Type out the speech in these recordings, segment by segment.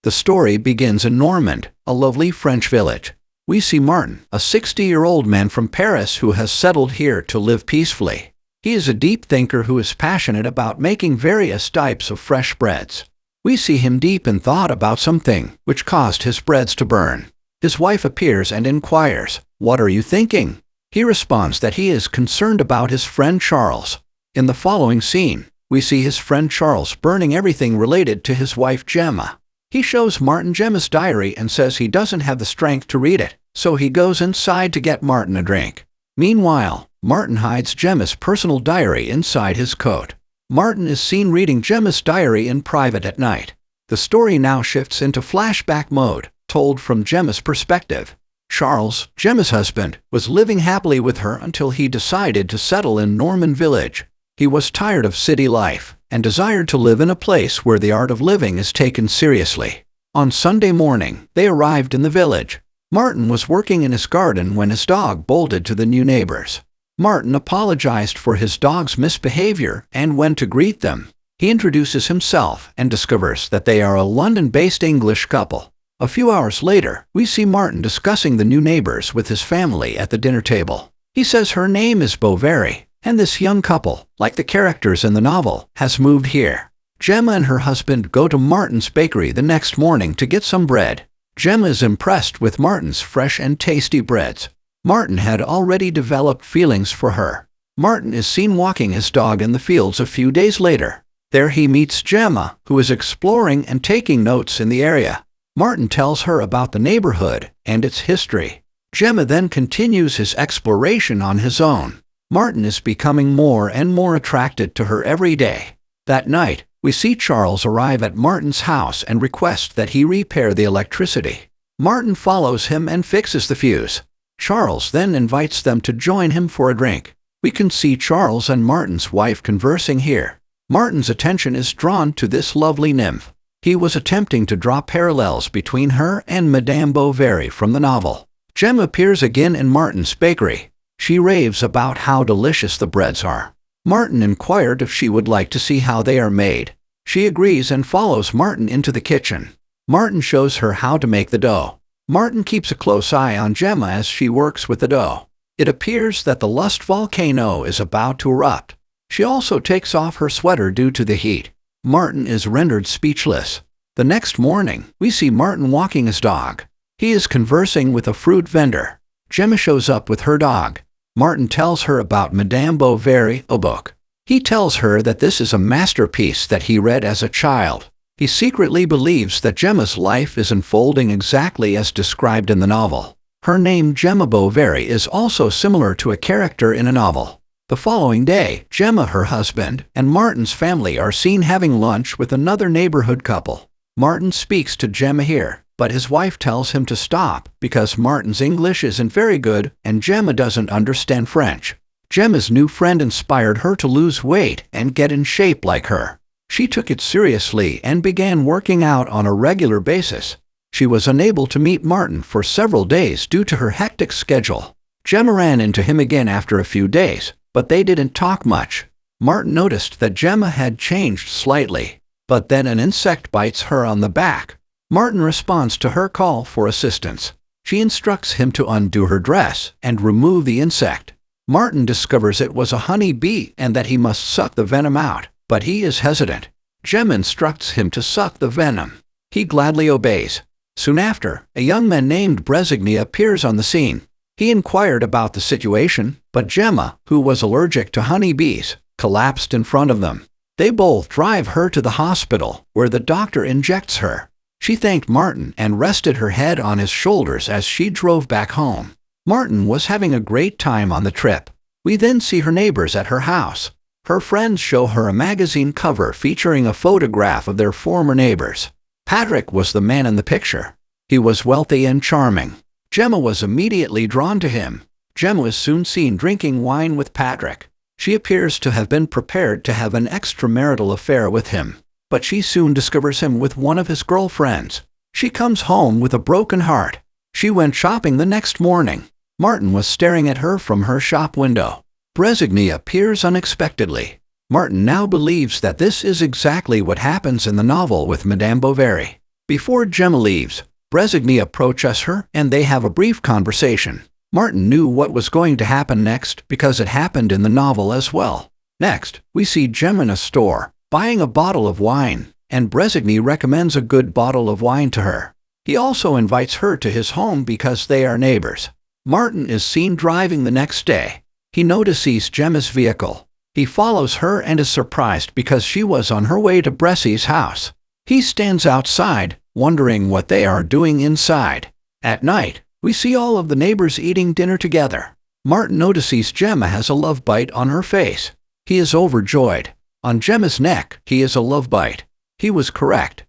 The story begins in Normand, a lovely French village. We see Martin, a 60-year-old man from Paris who has settled here to live peacefully. He is a deep thinker who is passionate about making various types of fresh breads. We see him deep in thought about something which caused his breads to burn. His wife appears and inquires, "What are you thinking?" He responds that he is concerned about his friend Charles. In the following scene, we see his friend Charles burning everything related to his wife Gemma. He shows Martin Gemma's diary and says he doesn't have the strength to read it, so he goes inside to get Martin a drink. Meanwhile, Martin hides Gemma's personal diary inside his coat. Martin is seen reading Gemma's diary in private at night. The story now shifts into flashback mode, told from Gemma's perspective. Charles, Gemma's husband, was living happily with her until he decided to settle in Normand village. He was tired of city life and desired to live in a place where the art of living is taken seriously. On Sunday morning, they arrived in the village. Martin was working in his garden when his dog bolted to the new neighbors. Martin apologized for his dog's misbehavior and went to greet them. He introduces himself and discovers that they are a London-based English couple. A few hours later, we see Martin discussing the new neighbors with his family at the dinner table. He says her name is Bovery, and this young couple, like the characters in the novel, has moved here. Gemma and her husband go to Martin's bakery the next morning to get some bread. Gemma is impressed with Martin's fresh and tasty breads. Martin had already developed feelings for her. Martin is seen walking his dog in the fields a few days later. There he meets Gemma, who is exploring and taking notes in the area. Martin tells her about the neighborhood and its history. Gemma then continues his exploration on his own. Martin is becoming more and more attracted to her every day. That night, we see Charles arrive at Martin's house and request that he repair the electricity. Martin follows him and fixes the fuse. Charles then invites them to join him for a drink. We can see Charles and Martin's wife conversing here. Martin's attention is drawn to this lovely nymph. He was attempting to draw parallels between her and Madame Bovary from the novel. Gemma appears again in Martin's bakery. She raves about how delicious the breads are. Martin inquired if she would like to see how they are made. She agrees and follows Martin into the kitchen. Martin shows her how to make the dough. Martin keeps a close eye on Gemma as she works with the dough. It appears that the lust volcano is about to erupt. She also takes off her sweater due to the heat. Martin is rendered speechless. The next morning, we see Martin walking his dog. He is conversing with a fruit vendor. Gemma shows up with her dog. Martin tells her about Madame Bovary, a book. He tells her that this is a masterpiece that he read as a child. He secretly believes that Gemma's life is unfolding exactly as described in the novel. Her name, Gemma Bovery, is also similar to a character in a novel. The following day, Gemma, her husband, and Martin's family are seen having lunch with another neighborhood couple. Martin speaks to Gemma here, but his wife tells him to stop because Martin's English isn't very good and Gemma doesn't understand French. Gemma's new friend inspired her to lose weight and get in shape like her. She took it seriously and began working out on a regular basis. She was unable to meet Martin for several days due to her hectic schedule. Gemma ran into him again after a few days, but they didn't talk much. Martin noticed that Gemma had changed slightly, but then an insect bites her on the back. Martin responds to her call for assistance. She instructs him to undo her dress and remove the insect. Martin discovers it was a honey bee and that he must suck the venom out, but he is hesitant. Gemma instructs him to suck the venom. He gladly obeys. Soon after, a young man named Bresigny appears on the scene. He inquired about the situation, but Gemma, who was allergic to honeybees, collapsed in front of them. They both drive her to the hospital, where the doctor injects her. She thanked Martin and rested her head on his shoulders as she drove back home. Martin was having a great time on the trip. We then see her neighbors at her house. Her friends show her a magazine cover featuring a photograph of their former neighbors. Patrick was the man in the picture. He was wealthy and charming. Gemma was immediately drawn to him. Gemma is soon seen drinking wine with Patrick. She appears to have been prepared to have an extramarital affair with him, but she soon discovers him with one of his girlfriends. She comes home with a broken heart. She went shopping the next morning. Martin was staring at her from her shop window. Bresigny appears unexpectedly. Martin now believes that this is exactly what happens in the novel with Madame Bovary. Before Gemma leaves, Brezhigny approaches her and they have a brief conversation. Martin knew what was going to happen next because it happened in the novel as well. Next, we see Gemma in a store, buying a bottle of wine, and Brezhigny recommends a good bottle of wine to her. He also invites her to his home because they are neighbors. Martin is seen driving the next day. He notices Gemma's vehicle. He follows her and is surprised because she was on her way to Bressy's house. He stands outside, wondering what they are doing inside. At night, we see all of the neighbors eating dinner together. Martin notices Gemma has a love bite on her face. He is overjoyed. On Gemma's neck, he is a love bite. He was correct.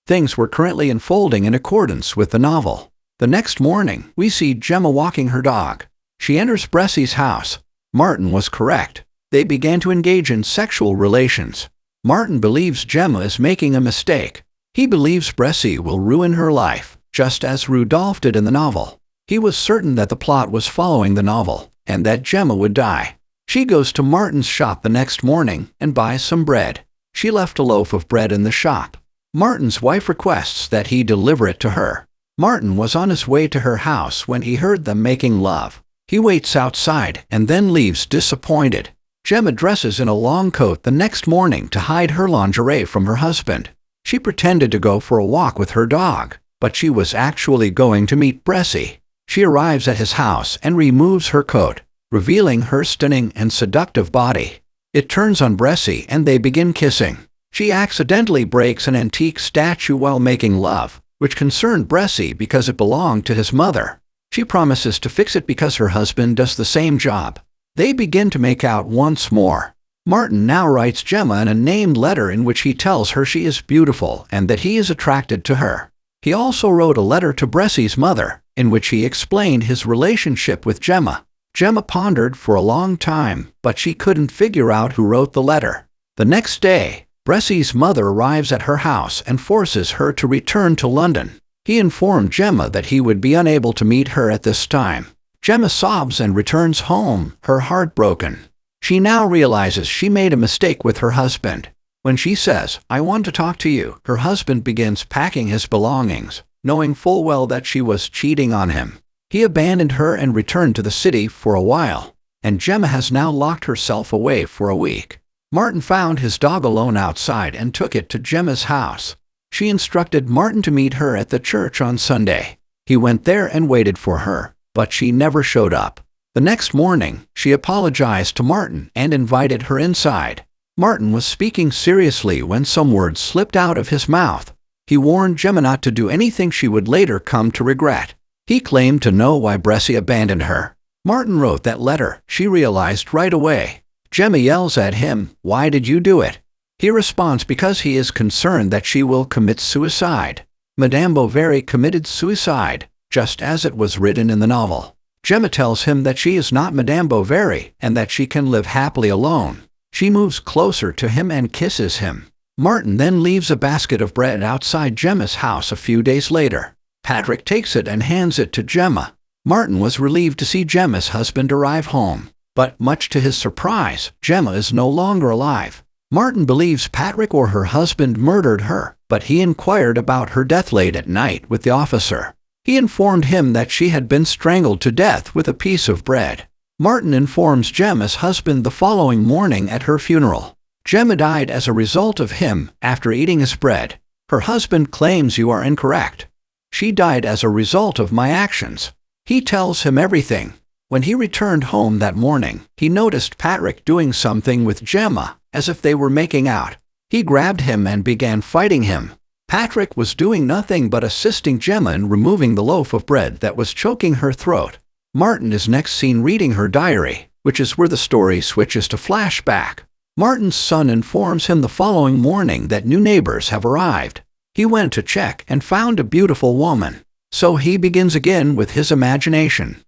Things were currently unfolding in accordance with the novel. The next morning, we see Gemma walking her dog. She enters Bressy's house. Martin was correct. They began to engage in sexual relations. Martin believes Gemma is making a mistake. He believes Bressy will ruin her life, just as Rudolph did in the novel. He was certain that the plot was following the novel, and that Gemma would die. She goes to Martin's shop the next morning and buys some bread. She left a loaf of bread in the shop. Martin's wife requests that he deliver it to her. Martin was on his way to her house when he heard them making love. He waits outside and then leaves disappointed. Gemma dresses in a long coat the next morning to hide her lingerie from her husband. She pretended to go for a walk with her dog, but she was actually going to meet Bressy. She arrives at his house and removes her coat, revealing her stunning and seductive body. It turns on Bressy and they begin kissing. She accidentally breaks an antique statue while making love, which concerned Bressy because it belonged to his mother. She promises to fix it because her husband does the same job. They begin to make out once more. Martin now writes Gemma an unnamed letter in which he tells her she is beautiful and that he is attracted to her. He also wrote a letter to Bressy's mother, in which he explained his relationship with Gemma. Gemma pondered for a long time, but she couldn't figure out who wrote the letter. The next day, Bressy's mother arrives at her house and forces her to return to London. He informed Gemma that he would be unable to meet her at this time. Gemma sobs and returns home, her heart broken. She now realizes she made a mistake with her husband. When she says, "I want to talk to you," her husband begins packing his belongings, knowing full well that she was cheating on him. He abandoned her and returned to the city for a while, and Gemma has now locked herself away for a week. Martin found his dog alone outside and took it to Gemma's house. She instructed Martin to meet her at the church on Sunday. He went there and waited for her, but she never showed up. The next morning, she apologized to Martin and invited her inside. Martin was speaking seriously when some words slipped out of his mouth. He warned Gemma not to do anything she would later come to regret. He claimed to know why Bressy abandoned her. Martin wrote that letter, she realized right away. Gemma yells at him, "Why did you do it?" He responds because he is concerned that she will commit suicide. Madame Bovary committed suicide, just as it was written in the novel. Gemma tells him that she is not Madame Bovary and that she can live happily alone. She moves closer to him and kisses him. Martin then leaves a basket of bread outside Gemma's house a few days later. Patrick takes it and hands it to Gemma. Martin was relieved to see Gemma's husband arrive home, but much to his surprise, Gemma is no longer alive. Martin believes Patrick or her husband murdered her, but he inquired about her death late at night with the officer. He informed him that she had been strangled to death with a piece of bread. Martin informs Gemma's husband the following morning at her funeral. Gemma died as a result of him after eating his bread. Her husband claims you are incorrect. She died as a result of my actions. He tells him everything. When he returned home that morning, he noticed Patrick doing something with Gemma, as if they were making out. He grabbed him and began fighting him. Patrick was doing nothing but assisting Gemma in removing the loaf of bread that was choking her throat. Martin is next seen reading her diary, which is where the story switches to flashback. Martin's son informs him the following morning that new neighbors have arrived. He went to check and found a beautiful woman. So he begins again with his imagination.